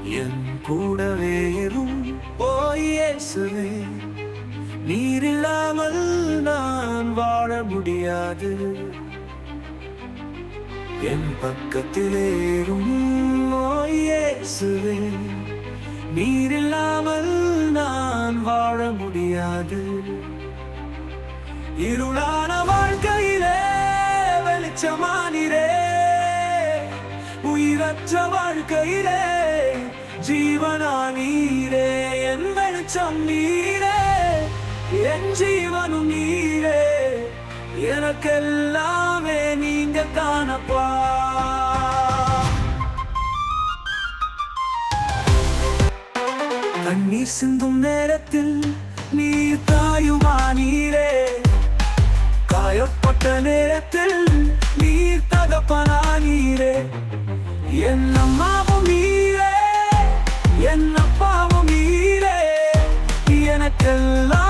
என் கூடவே இரும் ஓ இயேசுவே. நீரில்லாமல் நான் வாழ முடியாது. என் பக்கத்திலே இரும் ஓ இயேசுவே. நீரில்லாமல் நான் வாழ முடியாது. இருளான வாழ்க்கையிலே வெளிச்சமானீரே. உயிரற்ற வாழ்க்கையிலே ஜீவனானீரே. என் வெளிச்சம் நீரே, என் ஜீவனும் நீரே. எனக்கெல்லாமே நீங்க தானப்பா. கண்ணீர் சிந்தும் நேரத்தில் நீர் தாயுமானீரே. காயப்பட்ட நேரத்தில் நீர் தகப்பனானீரே. என் அம்மாவும் நீரே, என் அப்பாவும் நீரே. எனக்கெல்லாம்